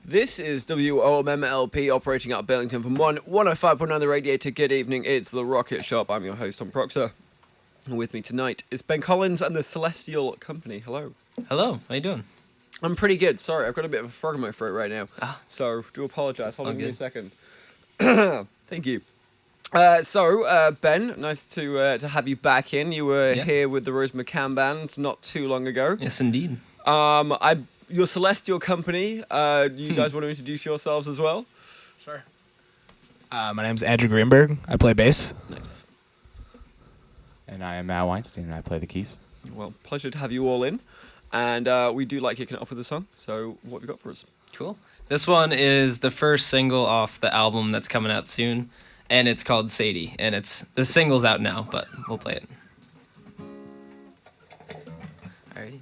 This is WOMMLP operating out of Burlington from 105.9 The Radiator. Good evening, it's The Rocket Shop. I'm your host, Tom Proxer. And with me tonight is Ben Collins and the Celestial Company. Hello. Hello, how you doing? I'm pretty good. Sorry, I've got a bit of a frog in my throat right now. So, do apologise. Hold on, give me a second. Thank you. Ben, nice to have you back in. You were here with the Rose McCann Band not too long ago. Yes, indeed. Your Celestial Company, you guys want to introduce yourselves as well? Sure. My name's Andrew Greenberg. I play bass. Nice. And I am Matt Weinstein, and I play the keys. Well, pleasure to have you all in. And we do like kicking it off with a song, so what have you got for us? Cool. This one is the first single off the album that's coming out soon, and it's called Sadie. And the single's out now, but we'll play it. Alrighty.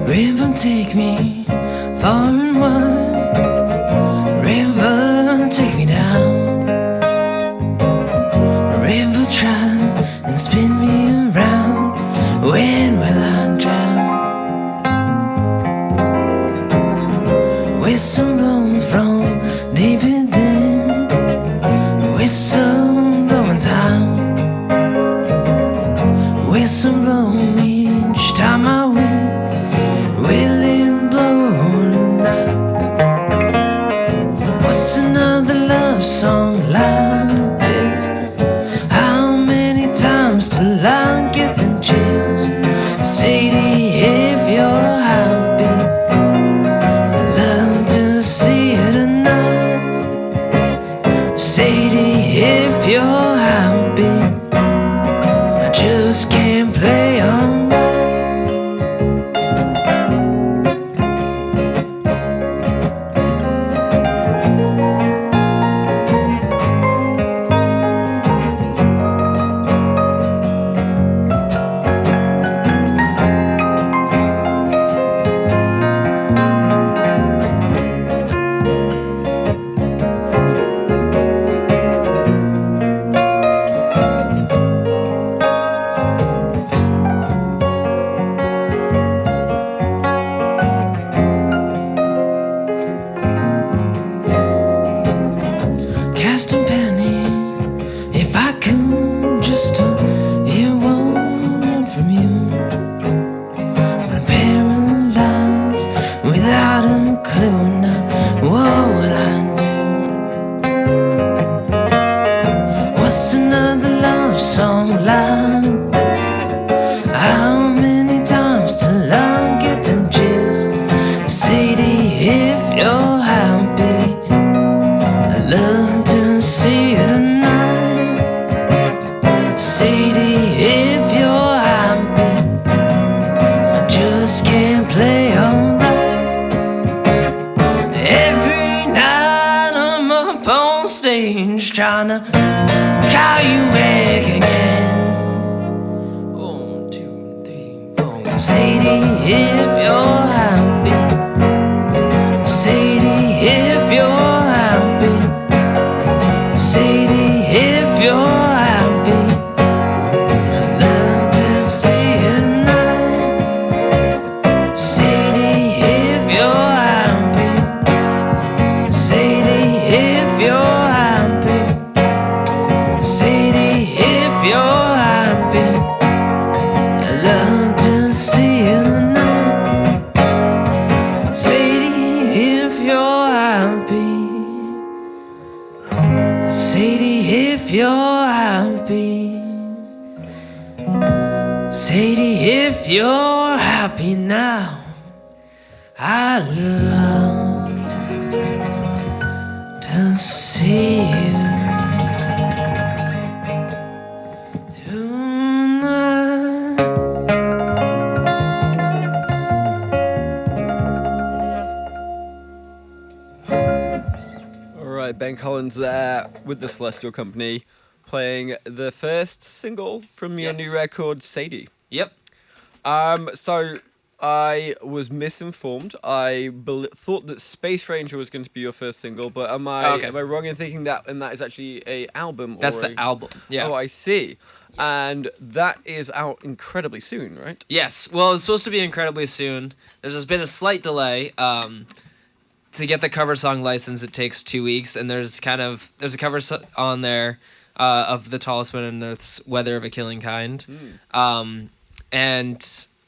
River, take me far and wide. River, take me down. River, try and spin me around. When will I drown? Whistle blow from deep within. Whistle blowing time. Whistle blow each time I win. Will it blow tonight? What's another love song like this? How many times till I get the chills? Sadie, if you're happy, I'd love to see you tonight. Sadie, if you're happy, I just can't play on. Cast a penny, if I could just hear one word from you. But I'm paralyzed without a clue now. What will I do? What's another love song like? How many times till I get them chills? Sadie, if you're happy, I love to see you tonight. Sadie, if you're happy, I just can't play alright. Every night I'm up on stage trying to call you back again. 1, 2, 3, 4. Sadie, if you're happy. Sadie, if you're happy. Sadie, if you're happy, I'd love to see you tonight. Sadie, if you're happy. Sadie, if you're happy. Sadie, if you're happy, I'd love to see you tonight. Sadie, if you're happy. Sadie, if you're happy. Sadie, if you're happy now, I'd love to see you tonight. Ben Collins there with the Celestial Company, playing the first single from your new record, Sadie. Yep. So I was misinformed. I thought that Space Ranger was going to be your first single, but am I wrong in thinking that that is actually a album? That's the album. Yeah. Oh, I see. Yes. And that is out incredibly soon, right? Yes. Well, it's supposed to be incredibly soon. There's just been a slight delay. To get the cover song license, it takes 2 weeks, and there's a cover on there of The Tallest Man on Earth's "Weather of a Killing Kind," and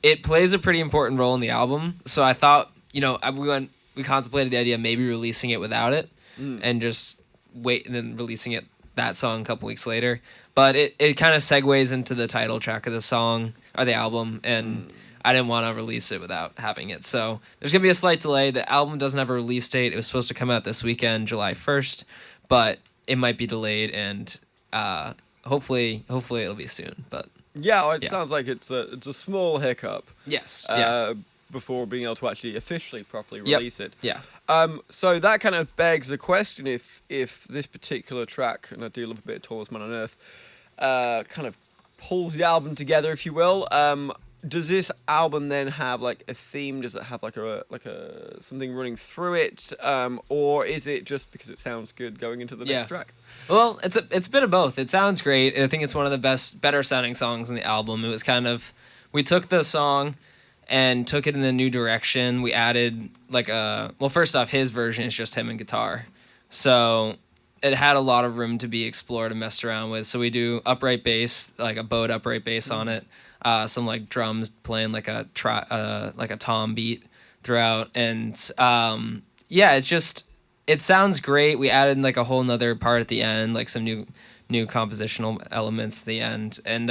it plays a pretty important role in the album. So I thought, we contemplated the idea of maybe releasing it without it, and just wait and then releasing that song a couple weeks later. But it kind of segues into the title track of the song or the album, and I didn't want to release it without having it. So there's going to be a slight delay. The album doesn't have a release date. It was supposed to come out this weekend, July 1st, but it might be delayed, and hopefully it'll be soon. But yeah, it sounds like it's a small hiccup. Yes. Before being able to actually officially properly release it. Yeah. So that kind of begs the question: if this particular track, and I do love a bit of Tallest Man on Earth, kind of pulls the album together, if you will. Does this album then have like a theme? Does it have like a something running through it, or is it just because it sounds good going into the next track? Well, it's a bit of both. It sounds great. I think it's one of the better sounding songs in the album. It was we took the song and took it in a new direction. We added first off, his version is just him and guitar, so it had a lot of room to be explored and messed around with. So we do upright bass, like a bowed upright bass on it. Some like drums playing like a tom beat throughout, and it sounds great. We added like a whole nother part at the end, like some new compositional elements at the end, and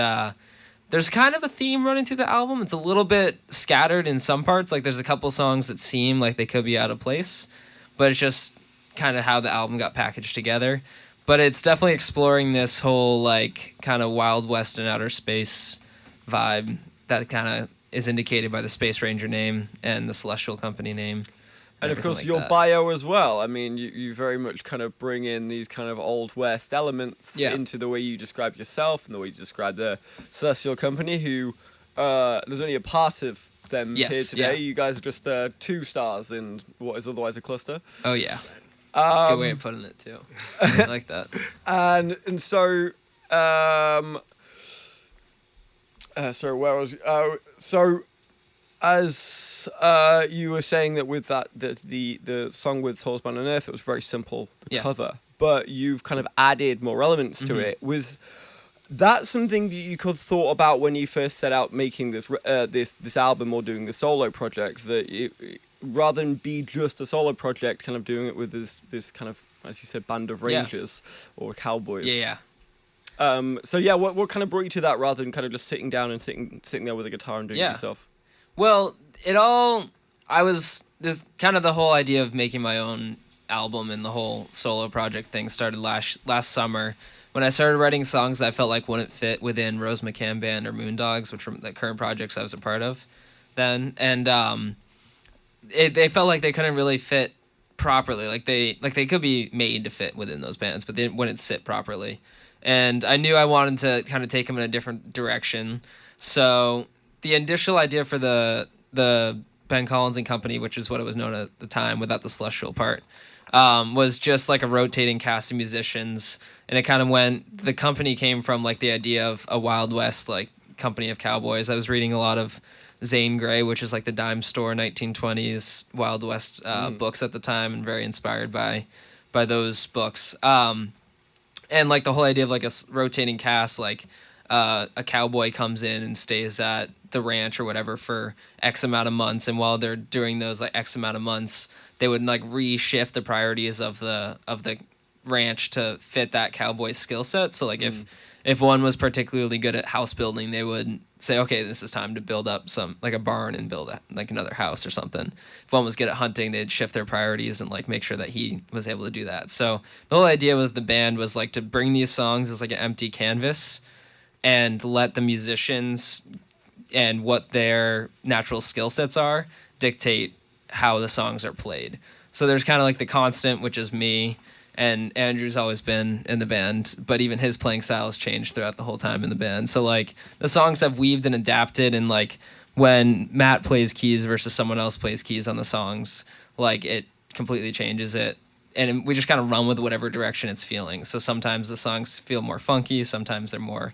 there's kind of a theme running through the album. It's a little bit scattered in some parts. Like there's a couple songs that seem like they could be out of place, but it's just kind of how the album got packaged together. But it's definitely exploring this whole like kind of Wild West and outer space vibe that kind of is indicated by the Space Ranger name and the Celestial Company name. And of course, your bio as well. I mean, you very much kind of bring in these kind of Old West elements into the way you describe yourself and the way you describe the Celestial Company, who there's only a part of them here today. Yeah. You guys are just 2 stars in what is otherwise a cluster. Oh, yeah. Good way of putting it, too. I like that. And so... sorry, where was so as you were saying that with that the song with Tallest Man on Earth, it was very simple, the cover, but you've kind of added more elements to it. Was that something that you could thought about when you first set out making this album or doing the solo project, that rather than be just a solo project, kind of doing it with this kind of, as you said, band of rangers or cowboys? What kind of brought you to that rather than kind of just sitting down and sitting there with a guitar and doing it yourself? Well, there's kind of the whole idea of making my own album and the whole solo project thing started last summer when I started writing songs that I felt like wouldn't fit within Rose McCann Band or Moondogs, which were the current projects I was a part of then. And they felt like they couldn't really fit properly. Like they could be made to fit within those bands, but they wouldn't sit properly. And I knew I wanted to kind of take them in a different direction. So the initial idea for the Ben Collins and Company, which is what it was known at the time without the celestial part, was just like a rotating cast of musicians. And it kind of the company came from like the idea of a Wild West, like company of cowboys. I was reading a lot of Zane Grey, which is like the dime store 1920s Wild West books at the time, and very inspired by those books. And like the whole idea of like a rotating cast, like a cowboy comes in and stays at the ranch or whatever for X amount of months, and while they're doing those like X amount of months, they would like reshift the priorities of the ranch to fit that cowboy skill set. So like if one was particularly good at house building, they would say, okay, this is time to build up some like a barn and build like another house or something. If one was good at hunting, they'd shift their priorities and like make sure that he was able to do that. So the whole idea with the band was like to bring these songs as like an empty canvas and let the musicians and what their natural skill sets are dictate how the songs are played. So there's kind of like the constant, which is me, and Andrew's always been in the band, but even his playing style has changed throughout the whole time in the band. So like the songs have weaved and adapted, and like when Matt plays keys versus someone else plays keys on the songs, like it completely changes it. And we just kind of run with whatever direction it's feeling. So sometimes the songs feel more funky, sometimes they're more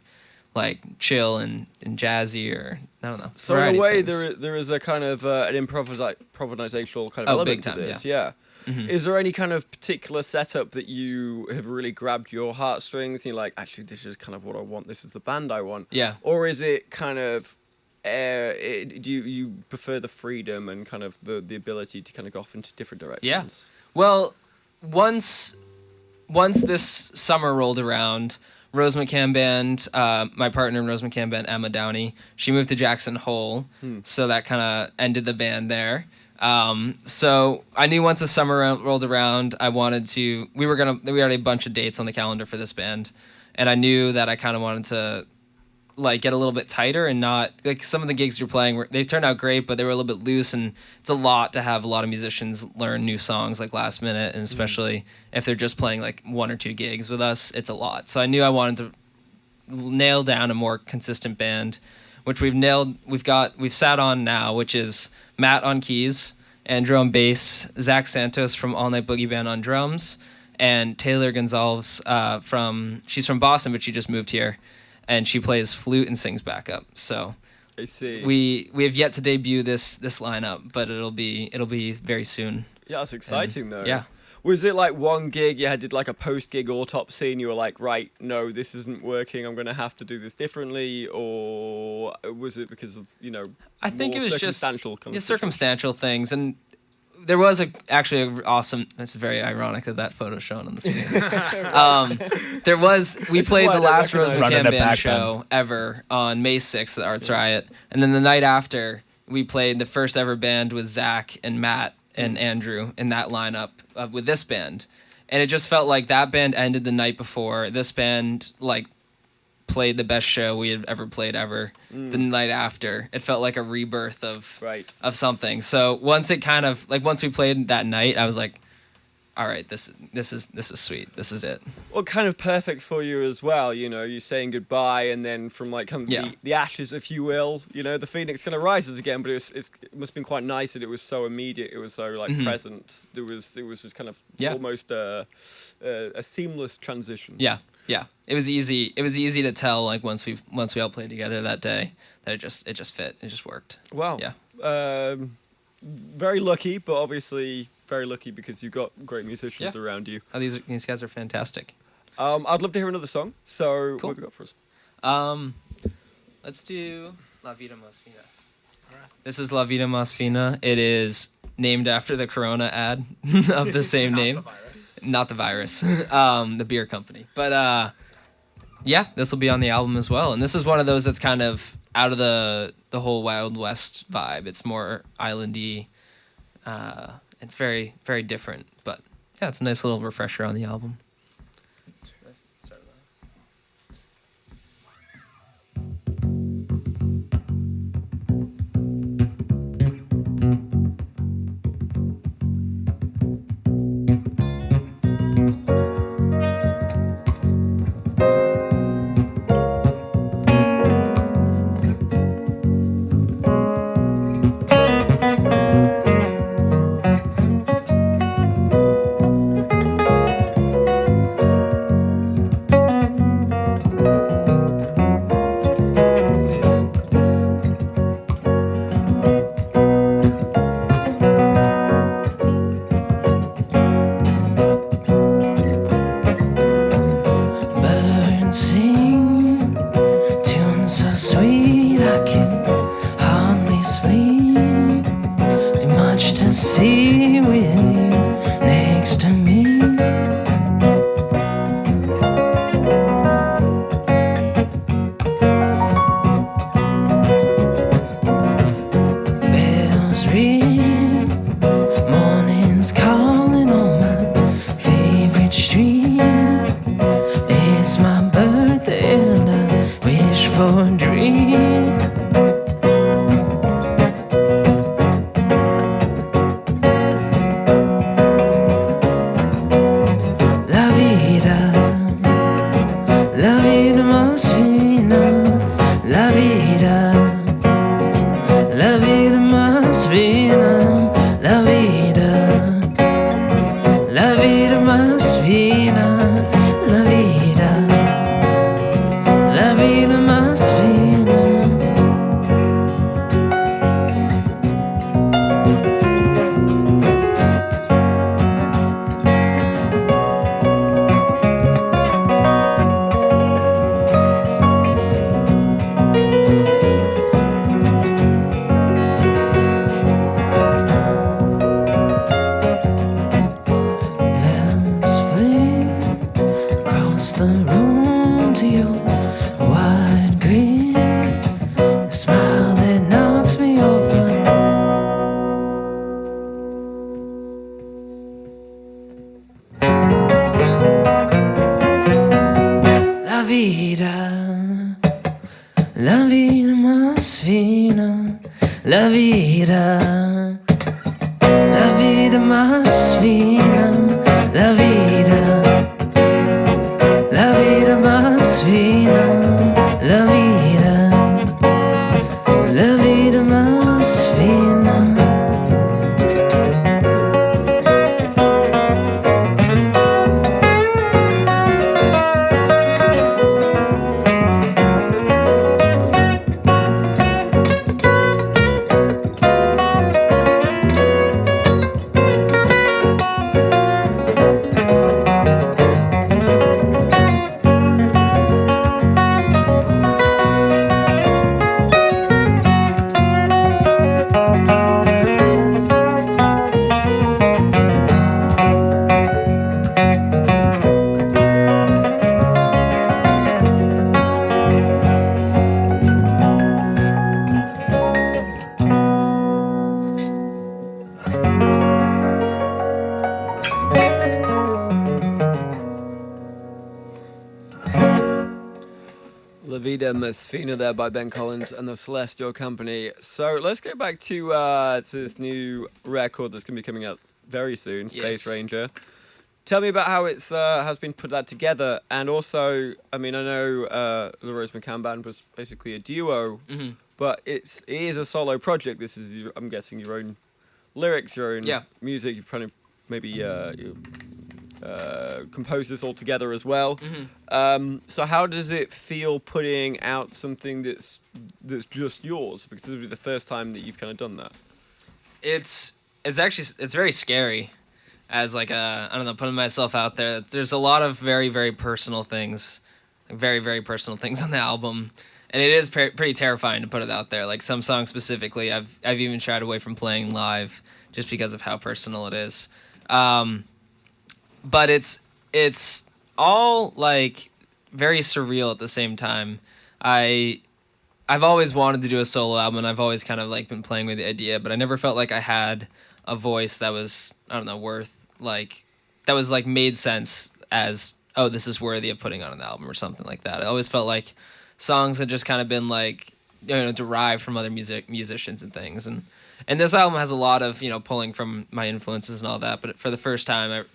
like chill and jazzy, or I don't know. So in variety a way, of things. there is a kind of an improvisational kind of element big to time, this. Yeah. Is there any kind of particular setup that you have really grabbed your heartstrings? And you're like, actually, this is kind of what I want. This is the band I want. Yeah. Or is it kind of, do you prefer the freedom and kind of the ability to kind of go off into different directions? Yeah. Well, once this summer rolled around, Rose McCann Band, my partner in Rose McCann Band, Emma Downey, she moved to Jackson Hole, so that kind of ended the band there. So I knew once the summer rolled around, we had a bunch of dates on the calendar for this band, and I knew that I kind of wanted to like get a little bit tighter and not like some of the gigs you're playing they turned out great, but they were a little bit loose, and it's a lot to have a lot of musicians learn new songs like last minute, and especially if they're just playing like 1 or 2 gigs with us, it's a lot. So I knew I wanted to nail down a more consistent band, which we've sat on now, which is Matt on keys, Andrew on bass, Zach Santos from All Night Boogie Band on drums, and Taylor Gonzalez she's from Boston, but she just moved here, and she plays flute and sings backup. So I see. we have yet to debut this lineup, but it'll be very soon. Yeah, it's exciting though. Yeah. Was it like one gig you did like a post-gig autopsy and you were like, right, no, this isn't working, I'm going to have to do this differently? Or was it because of, I think it was just circumstantial circumstantial things. And there was actually an awesome, it's very ironic that photo's shown on the screen. We played the last Rose McCann Band show ever on May 6th at Arts Riot. And then the night after, we played the first ever band with Zach and Matt and Andrew in that lineup with this band, and it just felt like that band ended the night before. This band like played the best show we had ever played ever. The night after, it felt like a rebirth of something. So once we played that night, I was like, all right, this is sweet. This is it. Well, kind of perfect for you as well. You're saying goodbye, and then from like the ashes, if you will, the phoenix kind of rises again. But it must have been quite nice that it was so immediate. It was so like present. It was just kind of almost a seamless transition. Yeah. It was easy. It was easy to tell like once we all played together that day that it just fit. It just worked. Wow. Yeah. Very lucky, but obviously very lucky because you've got great musicians around you. Oh, these guys are fantastic. I'd love to hear another song. So Cool. what have you got for us? Let's do La Vida Más Fina. This is La Vida Más Fina. It is named after the Corona ad of the same name. Not the virus. The beer company. But this will be on the album as well. And this is one of those that's kind of out of the whole Wild West vibe. It's more islandy. It's very, very different. But yeah, it's a nice little refresher on the album. La vida más fina, la vida. La vida más fina, la vida. La vida más fina, la vida. La vida más fina. La Vida Mesfina there by Ben Collins and the Celestial Company. So let's go back to this new record that's going to be coming out very soon, Space Yes. Ranger. Tell me about how it's has been put that together, and also, I mean, I know the Rose McCann Band was basically a duo, Mm-hmm. but it is a solo project. This is, I'm guessing, your own lyrics, your own Yeah. music. You've kind of maybe composed this all together as well. Mm-hmm. So how does it feel putting out something that's just yours? Because this will be the first time that you've kind of done that. It's very scary, as like I don't know, putting myself out there. There's a lot of very, very personal things, like very, very personal things on the album, and it is pretty terrifying to put it out there. Like some songs specifically, I've even shied away from playing live just because of how personal it is. But it's all like very surreal at the same time. I've always wanted to do a solo album, and I've always kind of like been playing with the idea, but I never felt like I had a voice that was, I don't know, that was like made sense as, oh, this is worthy of putting on an album or something like that. I always felt like songs had just kind of been like, you know, derived from other musicians and things. And this album has a lot of, you know, pulling from my influences and all that. But for the first time,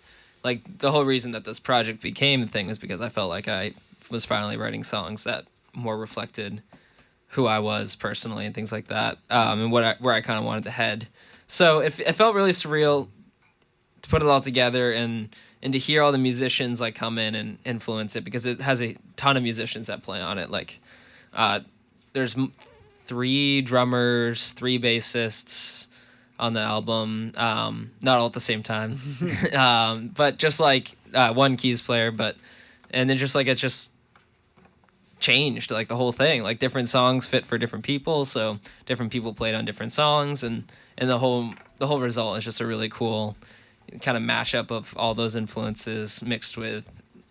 like the whole reason that this project became the thing was because I felt like I was finally writing songs that more reflected who I was personally and things like that, and where I kind of wanted to head. So it felt really surreal to put it all together and to hear all the musicians like come in and influence it, because it has a ton of musicians that play on it. Like there's 3 drummers, 3 bassists on the album, not all at the same time, but just like 1 keys player, and then just like it just changed like the whole thing. Like different songs fit for different people, so different people played on different songs, and the whole result is just a really cool kind of mashup of all those influences mixed with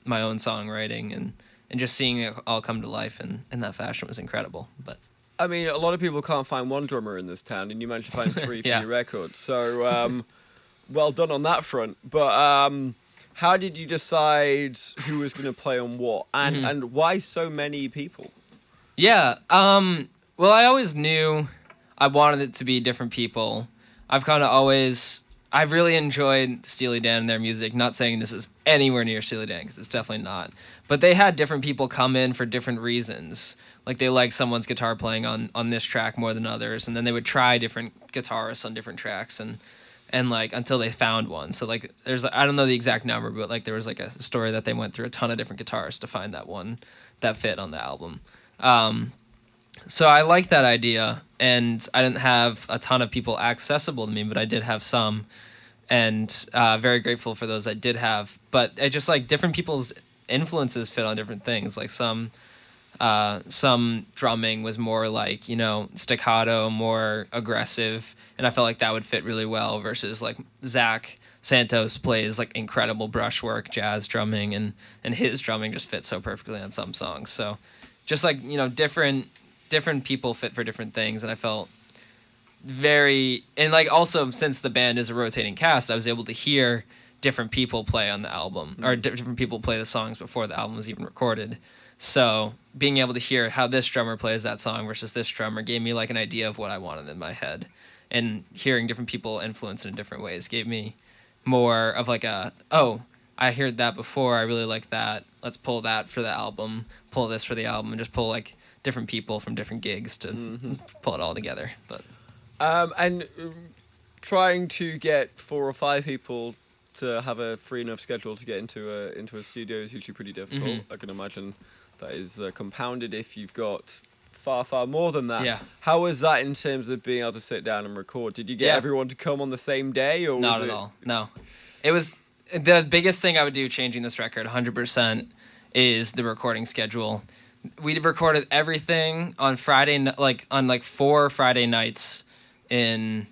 my own songwriting, and just seeing it all come to life in that fashion was incredible. But I mean, a lot of people can't find one drummer in this town, and you managed to find 3 for Yeah. your record. So, well done on that front. But how did you decide who was going to play on what, and why so many people? yeah, well, I always knew I wanted it to be different people. I've really enjoyed Steely Dan and their music. Not saying this is anywhere near Steely Dan, because it's definitely not. But they had different people come in for different reasons. Like they liked someone's guitar playing on this track more than others, and then they would try different guitarists on different tracks, and like until they found one. So like I don't know the exact number, but like there was like a story that they went through a ton of different guitarists to find that one that fit on the album. So I liked that idea, and I didn't have a ton of people accessible to me, but I did have some, and very grateful for those I did have. But I just like different people's influences fit on different things. Like some drumming was more like, you know, staccato, more aggressive, and I felt like that would fit really well, versus like Zach Santos plays like incredible brushwork jazz drumming, and his drumming just fits so perfectly on some songs. So just like, you know, different people fit for different things, and I felt and like also since the band is a rotating cast, I was able to hear different people play on the album, or different people play the songs before the album was even recorded. So being able to hear how this drummer plays that song versus this drummer gave me like an idea of what I wanted in my head. And hearing different people influence in different ways gave me more of like I heard that before. I really like that. Let's pull that for the album, pull this for the album, and just pull like different people from different gigs to pull it all together. But and trying to get 4 or 5 people to have a free enough schedule to get into a studio is usually pretty difficult. I can imagine that is compounded if you've got far more than that. Yeah. How was that in terms of being able to sit down and record? Did you get everyone to come on the same day, or not was at all? No, it was the biggest thing I would do changing this record 100% is the recording schedule. We recorded everything on Friday, on 4 Friday nights in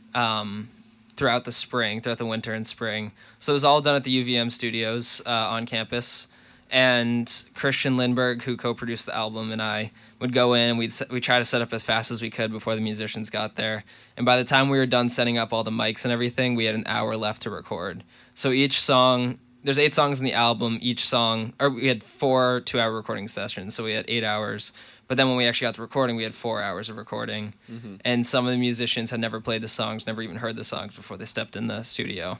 throughout the winter and spring. So it was all done at the UVM studios on campus. And Christian Lindberg, who co-produced the album, and I would go in and we'd try to set up as fast as we could before the musicians got there. And by the time we were done setting up all the mics and everything, we had an hour left to record. So each song, there's 8 songs in the album. Each song, or we had 4 2-hour recording sessions, so we had 8 hours. But then when we actually got to recording, we had 4 hours of recording. And some of the musicians had never played the songs, never even heard the songs before they stepped in the studio.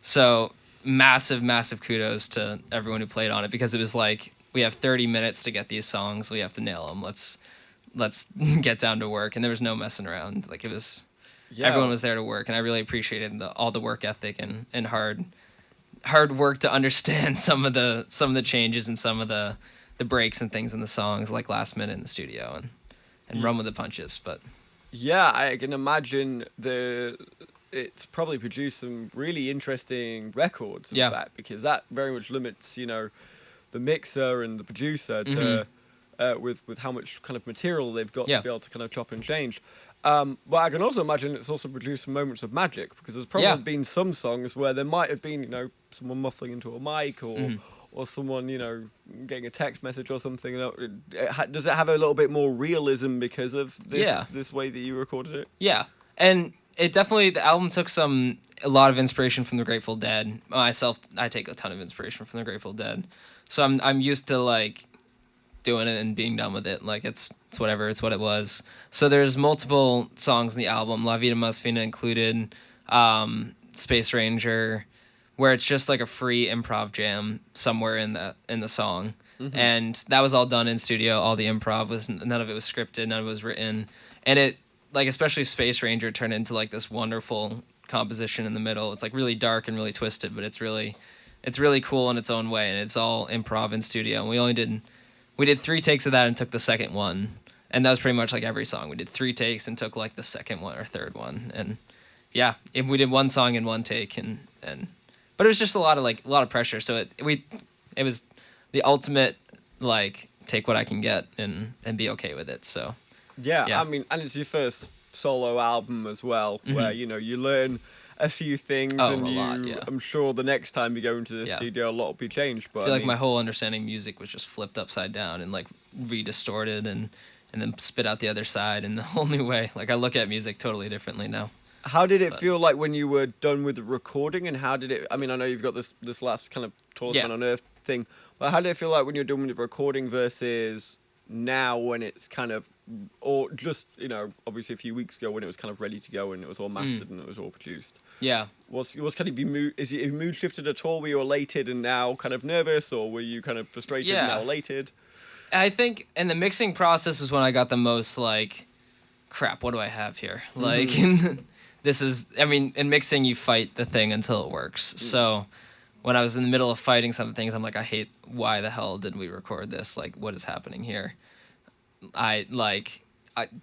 So massive kudos to everyone who played on it, because it was like, we have 30 minutes to get these songs. We have to nail them. Let's get down to work. And there was no messing around. Like, it was, everyone was there to work. And I really appreciated all the work ethic and hard work to understand some of the changes and some of the breaks and things in the songs, like last minute in the studio, and run with the punches. But yeah, I can imagine it's probably produced some really interesting records, in fact, because that very much limits, the mixer and the producer to with how much kind of material they've got to be able to kind of chop and change. But I can also imagine it's also produced some moments of magic, because there's probably been some songs where there might have been, someone muffling into a mic or someone, getting a text message or something. Does it have a little bit more realism because of this way that you recorded it? Yeah. And it definitely, the album took a lot of inspiration from the Grateful Dead. Myself, I take a ton of inspiration from the Grateful Dead. So I'm used to like doing it and being done with it. Like it's whatever, it's what it was. So there's multiple songs in the album, La Vida Más Fina included, Space Ranger, where it's just like a free improv jam somewhere in the song. And that was all done in studio. All the improv none of it was scripted, none of it was written. And it, like, especially Space Ranger turned into like this wonderful composition in the middle. It's like really dark and really twisted, but it's really cool in its own way, and it's all improv in studio. And we did 3 takes of that and took the second one, and that was pretty much like every song. We did 3 takes and took like the second one or third one, and we did 1 song in 1 take, but it was just a lot of pressure. So it was the ultimate, like, take what I can get and be okay with it. So yeah. I mean, and it's your first solo album as well, where you learn a few things, I'm sure the next time you go into the studio, a lot will be changed. But I feel like my whole understanding of music was just flipped upside down and like re-distorted and then spit out the other side in a whole new way. Like, I look at music totally differently now. How did it feel like when you were done with the recording, and how did it, I mean, I know you've got this last kind of Tallest Man on Earth thing, but how did it feel like when you're done with the recording versus now, when it's kind of, or just, obviously a few weeks ago when it was kind of ready to go and it was all mastered and it was all produced? Yeah. Was kind of your mood, is your mood shifted at all? Were you elated and now kind of nervous, or were you kind of frustrated and now elated? I think in the mixing process was when I got the most like, crap, what do I have here? Like, this is, I mean, in mixing you fight the thing until it works. So when I was in the middle of fighting some things, I'm like, I hate, why the hell did we record this? Like, what is happening here?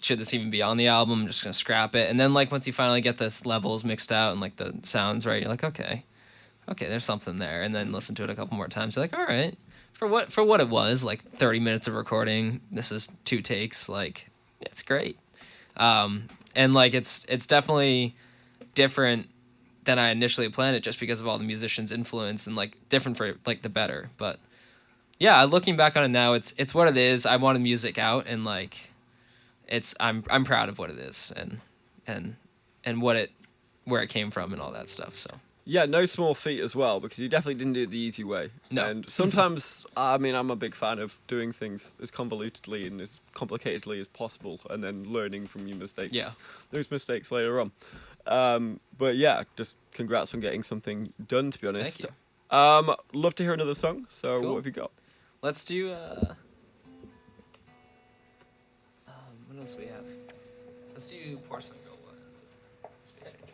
Should this even be on the album? I'm just going to scrap it. And then, like, once you finally get the levels mixed out and, like, the sounds right, you're like, okay, there's something there. And then listen to it a couple more times. You're like, all right, for what it was, like 30 minutes of recording, this is 2 takes, like, it's great. And, like, it's definitely different than I initially planned it, just because of all the musicians' influence, and, like, different for, like, the better. But yeah, looking back on it now, it's what it is. I wanted music out, and like, I'm proud of what it is, and where it came from and all that stuff. So Yeah, no small feat as well, because you definitely didn't do it the easy way. No. And sometimes, I mean, I'm a big fan of doing things as convolutedly and as complicatedly as possible, and then learning from your mistakes. Yeah. Those mistakes later on. But yeah, just congrats on getting something done, to be honest. Thank you. Love to hear another song, so Cool. what have you got? Let's do. What else do we have? Let's do Porcelain Girl. Space Ranger.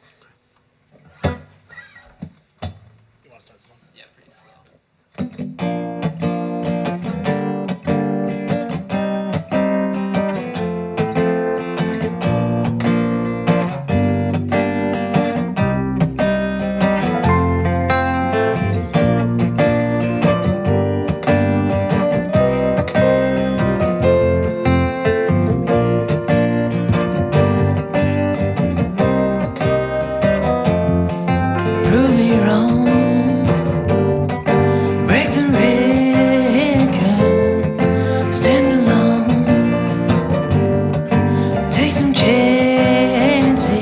You want to start this one? Yeah, pretty slow. Prove me wrong. Break the record. Stand alone. Take some chances.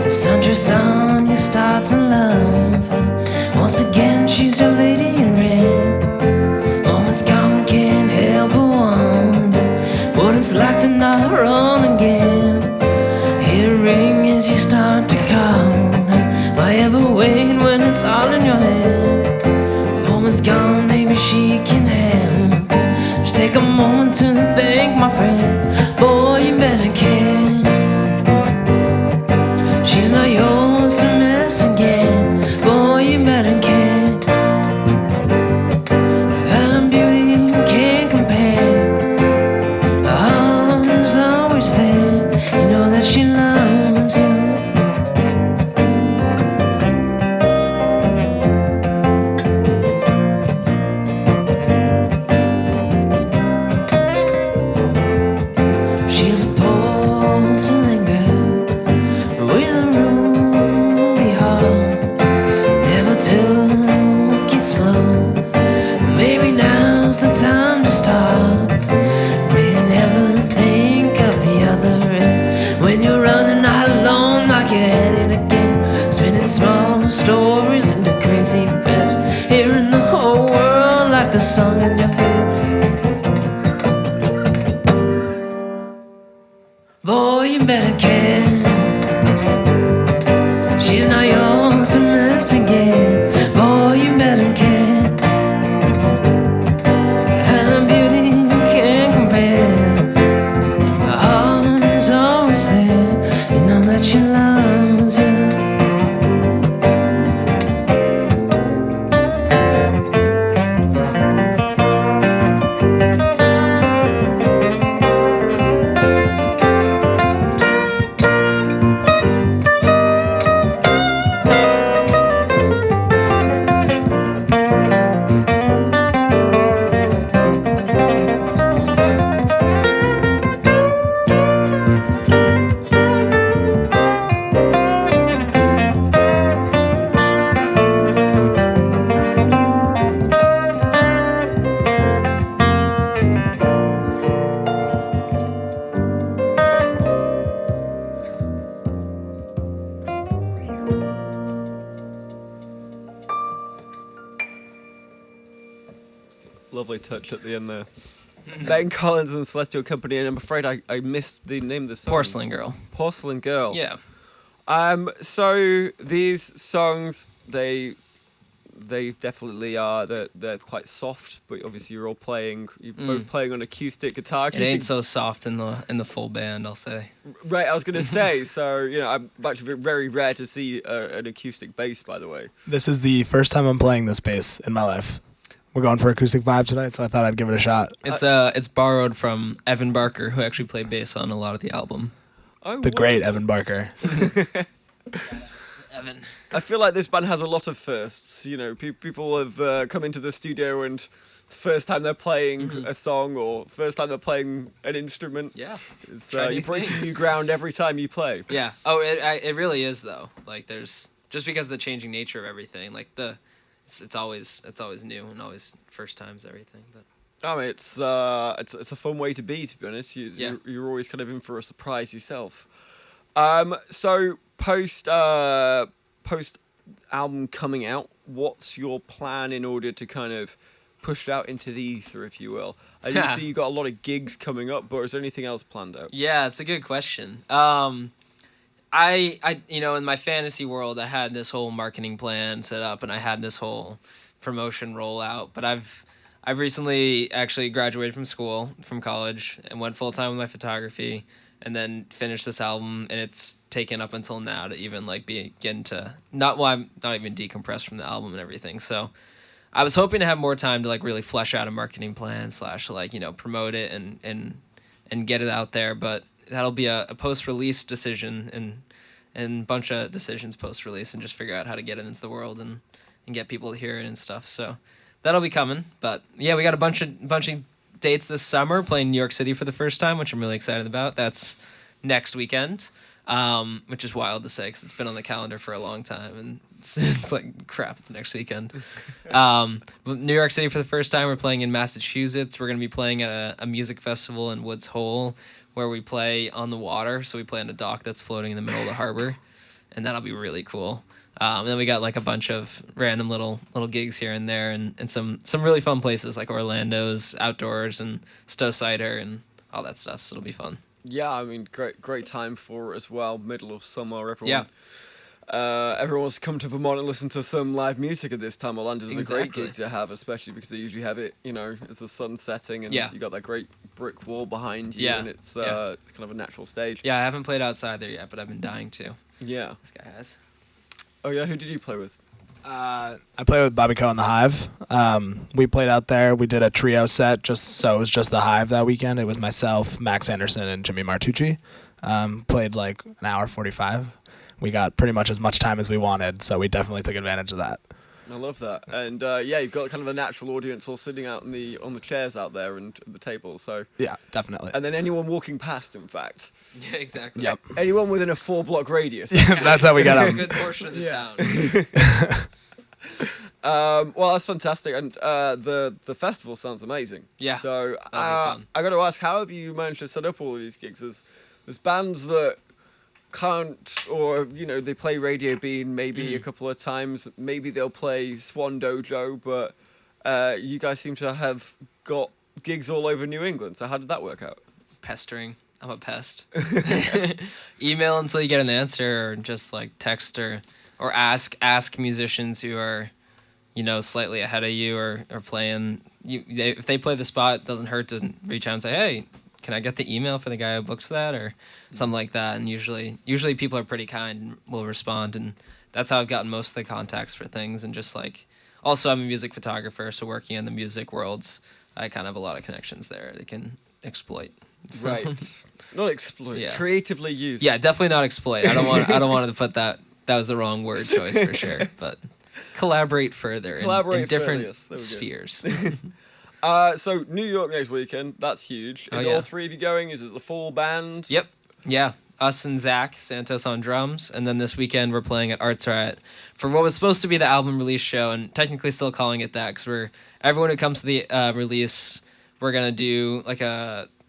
The sun dress on, you start to love her. Once again, she's your lady in red. Moments gone, can't help but wonder what it's like to not run again. Hear a ring as you start to call her. Why ever wait when it's all in your head? A moment's gone, maybe she can help you. Just take a moment to think, my friend. Boy, you better care. She's not yours to mess again. Boy, you better care. Her beauty can't compare. Her heart is always there. You know that she loves you. She's a porcelain girl with a ruby heart. Never took it slow. Maybe now's the time to start. May never think of the other end. When you're running out alone like you're headed again, spinning small stories into crazy peps, hearing the whole world like the song in your head. Boy, you better care. She's not yours to mess again. Boy, you better care. Her beauty can't compare. Her heart is always there. You know that she loves you. Lovely touch at the end there. Ben Collins and Celestial Company, and I'm afraid I missed the name of the song. Porcelain Girl. Porcelain Girl. Yeah. So these songs, they definitely are. They're quite soft, but obviously you're both playing on acoustic guitar. It ain't so soft in the full band, I'll say. Right, I was gonna say. So I'm actually very rare to see an acoustic bass. By the way, This is the first time I'm playing this bass in my life. We're going for acoustic vibe tonight, so I thought I'd give it a shot. It's borrowed from Evan Barker, who actually played bass on a lot of the album. The great Evan Barker. Evan. I feel like this band has a lot of firsts. People have come into the studio and the first time they're playing a song or first time they're playing an instrument. Yeah. You break new ground every time you play. Yeah. Oh, it really is though. Like there's just because of the changing nature of everything. Like it's always new and always first times everything. But I mean, it's a fun way to be honest. Yeah. You're always kind of in for a surprise yourself. So post album coming out, what's your plan in order to kind of push it out into the ether, if you will? I do see you got a lot of gigs coming up, but is there anything else planned out? Yeah, it's a good question. I in my fantasy world, I had this whole marketing plan set up, and I had this whole promotion rollout. But I've recently actually graduated from college, and went full time with my photography, and then finished this album, and it's taken up until now to even like begin to I'm not even decompressed from the album and everything. So I was hoping to have more time to like really flesh out a marketing plan / like promote it and get it out there, but that'll be a post-release decision and bunch of decisions post-release, and just figure out how to get it into the world and get people to hear it and stuff. So that'll be coming. But yeah, we got a bunch of dates this summer, playing New York City for the first time, which I'm really excited about. That's next weekend, which is wild to say because it's been on the calendar for a long time, and it's like crap, it's next weekend. New York City for the first time. We're playing in Massachusetts. We're going to be playing at a music festival in Woods Hole, where we play on the water. So we play on a dock that's floating in the middle of the harbor, and that'll be really cool. And then we got like a bunch of random little gigs here and there, and some really fun places like Orlando's Outdoors and Stowe Cider and all that stuff. So it'll be fun. Yeah, I mean, great time for it as well. Middle of summer, everyone. Yeah. Everyone's come to Vermont and listen to some live music at this time. Orlando's a great gig to have, especially because they usually have it, as the sun's setting, and you got that great brick wall behind you, and it's kind of a natural stage. Yeah, I haven't played outside there yet, but I've been dying to. Yeah. This guy has. Oh yeah, who did you play with? I played with Bobby Coe and the Hive. We played out there. We did a trio set, so it was just the Hive that weekend. It was myself, Max Anderson, and Jimmy Martucci. Played like an hour 45. We got pretty much as much time as we wanted, so we definitely took advantage of that. I love that. And you've got kind of a natural audience all sitting out on the chairs out there and the tables. So yeah, definitely. And then anyone walking past, in fact. Yeah, exactly. Yep. Anyone within a 4-block radius. That's how we got them. A good portion of the town. Well, that's fantastic, and the festival sounds amazing. Yeah. So fun. I got to ask, how have you managed to set up all these gigs? There's bands that can't, or they play Radio Bean maybe a couple of times, maybe they'll play Swan Dojo, but you guys seem to have got gigs all over New England. So how did that work out? Pestering. I'm a pest. Email until you get an answer, or just like text or ask musicians who are slightly ahead of you or playing. If they play the spot, it doesn't hurt to reach out and say, hey, can I get the email for the guy who books that, or something like that? And usually people are pretty kind and will respond, and that's how I've gotten most of the contacts for things. And just like, also I'm a music photographer, so working in the music worlds, I kind of have a lot of connections there that can exploit. Right. Not exploit. Yeah. Creatively used. Yeah, definitely not exploit. I don't want to put that was the wrong word choice for sure, but collaborate further in different spheres. So New York next weekend, that's huge. Is all three of you going? Is it the full band? Yep. Yeah. Us and Zach Santos on drums. And then this weekend we're playing at Arts Riot for what was supposed to be the album release show, and technically still calling it that because everyone who comes to the release, we're going to do like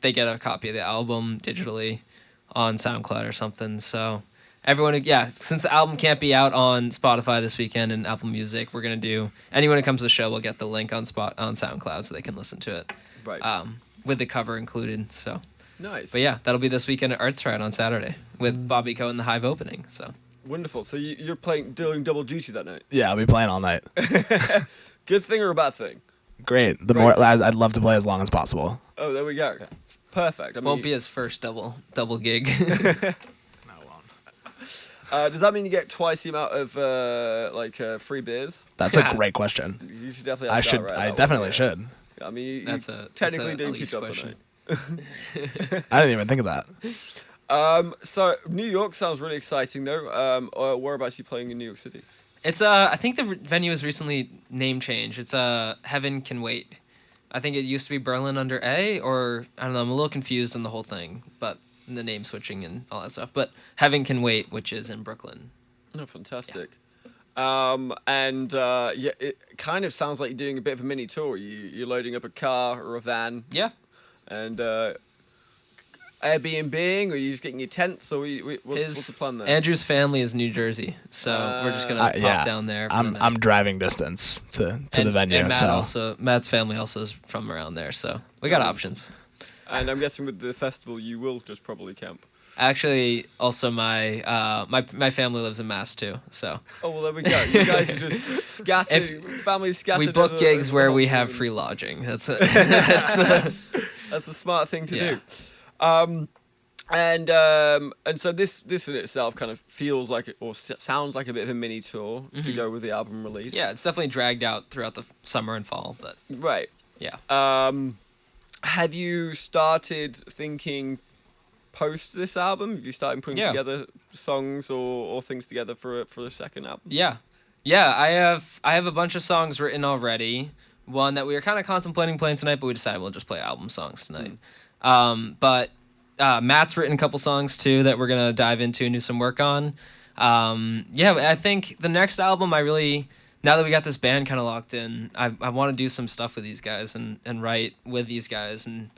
they get a copy of the album digitally on SoundCloud or something. So everyone, since the album can't be out on Spotify this weekend and Apple Music, we're going to do, anyone who comes to the show will get the link on SoundCloud so they can listen to it. Right. With the cover included, so. Nice. But yeah, that'll be this weekend at Arts Riot on Saturday with Bobby Coe and the Hive opening, so. Wonderful. So you're doing double duty that night? Yeah, I'll be playing all night. Good thing or a bad thing? Great. I'd love to play as long as possible. Oh, there we go. Perfect. I mean, won't be his first double gig. Does that mean you get twice the amount of free beers? That's a great question. You should definitely ask that, right? I definitely should. I mean, that's technically a doing 2 jobs question. a night. I didn't even think of that. So New York sounds really exciting though. Whereabouts are you playing in New York City? It's I think the venue was recently name changed. It's Heaven Can Wait. I think it used to be Berlin Under A, or I don't know. I'm a little confused on the whole thing, but the name switching and all that stuff. But Heaven Can Wait, which is in Brooklyn. Oh, fantastic. It kind of sounds like you're doing a bit of a mini tour. You're loading up a car or a van. Yeah. And Airbnb-ing, or are you just getting your tents, or what's the plan there? Andrew's family is New Jersey, so we're just gonna pop down there. I'm driving distance to the venue. And Matt's family also is from around there, so we got options. And I'm guessing with the festival, you will just probably camp. Actually, also my family lives in Mass too, so. Oh well, there we go. You guys are just scattered. Families scattered. We book gigs where we have free lodging. That's the. That's a smart thing to do. And so this in itself kind of feels like sounds like a bit of a mini tour to go with the album release. Yeah, it's definitely dragged out throughout the summer and fall, but. Right. Yeah. Have you started thinking post this album? Have you started putting together songs or things together for the second album? Yeah, I have a bunch of songs written already. One that we were kind of contemplating playing tonight, but we decided we'll just play album songs tonight. But Matt's written a couple songs too that we're gonna dive into and do some work on. I think the next album, now that we got this band kind of locked in, I want to do some stuff with these guys and write with these guys and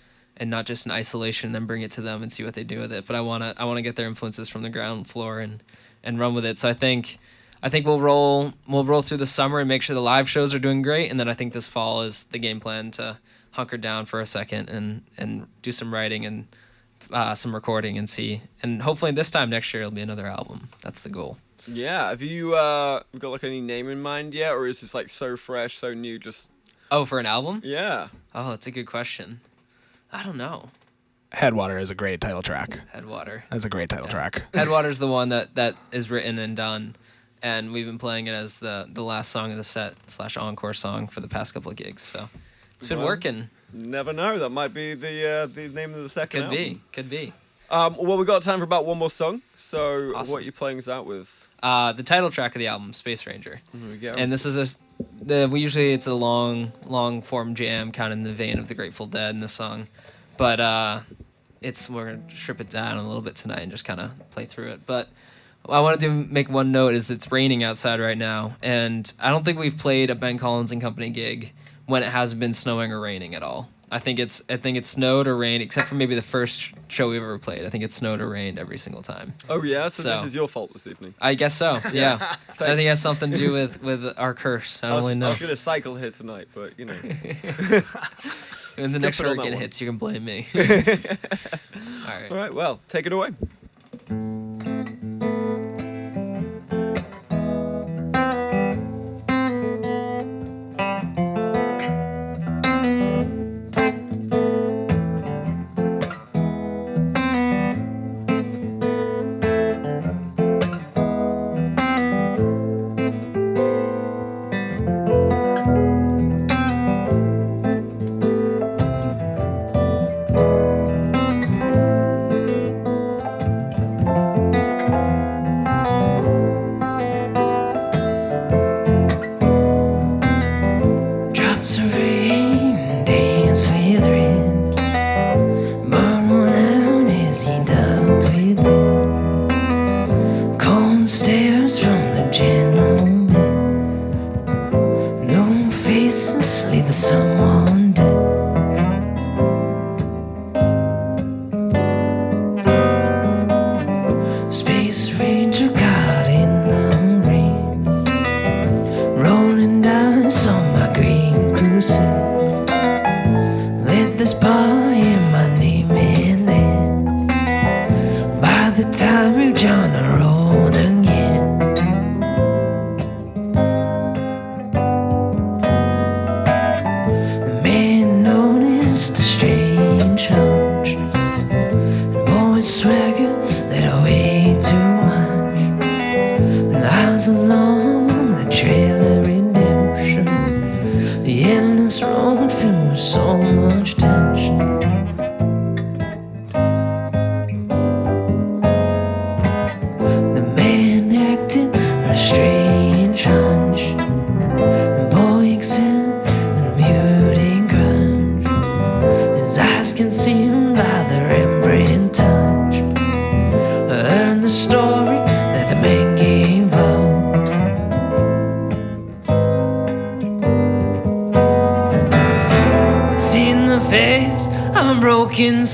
not just in isolation and then bring it to them and see what they do with it. But I want to get their influences from the ground floor and run with it. So I think we'll roll through the summer and make sure the live shows are doing great. And then I think this fall is the game plan to hunker down for a second and do some writing and some recording and see. And hopefully this time next year it'll be another album. That's the goal. Yeah. Have you got like any name in mind yet, or is this like so fresh, so new? Just for an album? Yeah. Oh, that's a good question. I don't know. Headwater is a great title track. Headwater. That's a great title track. Headwater's the one that is written and done, and we've been playing it as the last song of the set / encore song for the past couple of gigs. So it's been working. Never know. That might be the name of the second album. Could be. Well, we've got time for about one more song. So Awesome. what are you playing us out with? The title track of the album, Space Ranger. Here we go. And this is it's a long form jam, kind of in the vein of the Grateful Dead in this song, but we're gonna strip it down a little bit tonight and just kind of play through it. But I wanted to make one note is it's raining outside right now, and I don't think we've played a Ben Collins and Company gig when it hasn't been snowing or raining at all. I think it's snowed or rained, except for maybe the first show we've ever played. I think it's snowed or rained every single time. Oh yeah, so this is your fault this evening. I guess so. Yeah, I think it has something to do with our curse. I don't really know. I was gonna cycle here tonight, but you know. When the next hurricane hits, you can blame me. All right. All right. Well, take it away.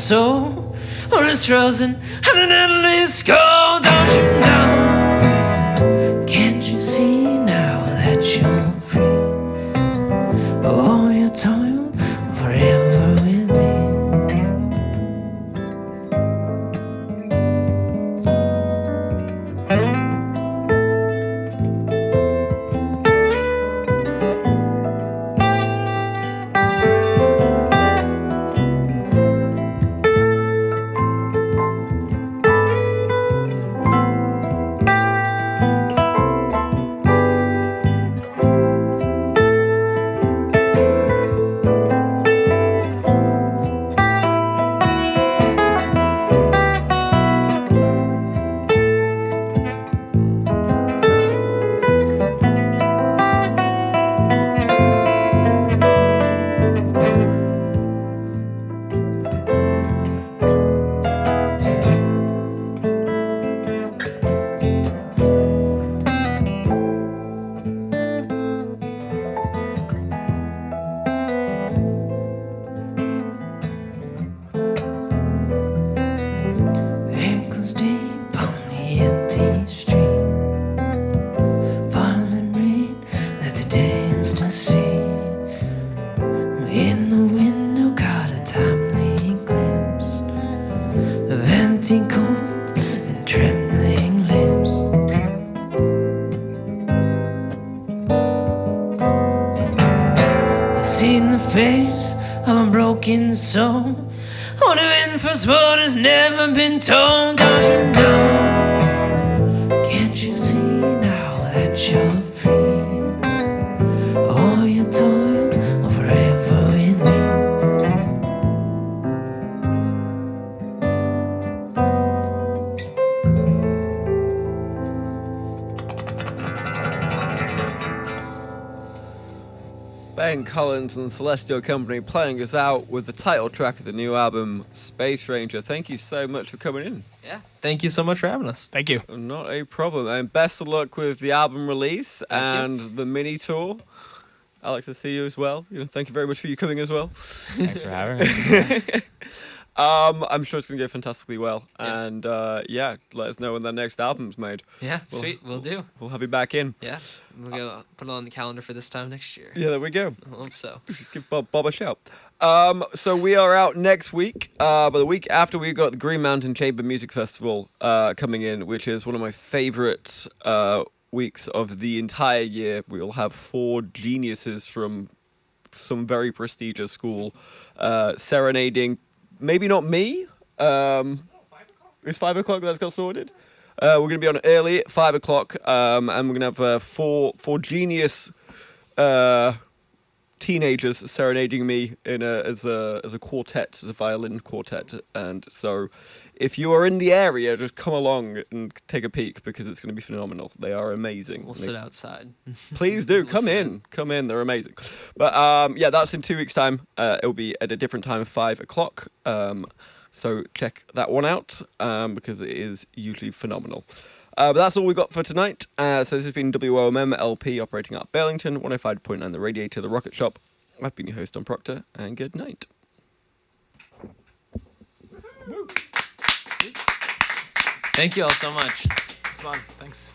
soul, or world is frozen and an endless cold. Don't you know? Can't you see now that you're free? Oh, you toil forever with me. Ankles deep on the empty street, falling rain that's a dance to see. In the window caught a timely glimpse of empty cold and trembling lips. I seen the face of a broken soul. What have been first word has never been told. Don't you know? Can't you see now that you're free? Oh, you toil forever with me. Ben Collins and Celestial Company playing us out with the title track of the new album, Space Ranger. Thank you so much for coming in. Yeah. Thank you so much for having us. Thank you. Not a problem. And best of luck with the album release Thank and the mini tour. Alex, I see you as well. Thank you very much for you coming as well. Thanks for having me. I'm sure it's going to go fantastically well. Yeah. And let us know when the next album's made. Yeah, sweet. We'll do. We'll have you back in. Yeah. We'll go put it on the calendar for this time next year. Yeah, there we go. I hope so. Just give Bob a shout. So we are out next week, but the week after we've got the Green Mountain Chamber Music Festival coming in, which is one of my favorite weeks of the entire year. We'll have 4 geniuses from some very prestigious school serenading. Maybe not me. It's 5 o'clock that's got sorted. We're going to be on early at 5 o'clock, and we're going to have 4 genius teenagers serenading me as a quartet, as a violin quartet. And so if you are in the area, just come along and take a peek because it's going to be phenomenal. They are amazing. We'll sit outside. Please do come Listen. in. They're amazing. But that's in 2 weeks' time. It'll be at a different time, 5 o'clock. So check that one out because it is usually phenomenal. But that's all we got for tonight. So this has been WOMM LP operating out of Burlington, 105.9 The Radiator, The Rocket Shop. I've been your host, Tom Proctor, and good night. Thank you all so much. It's fun. Thanks.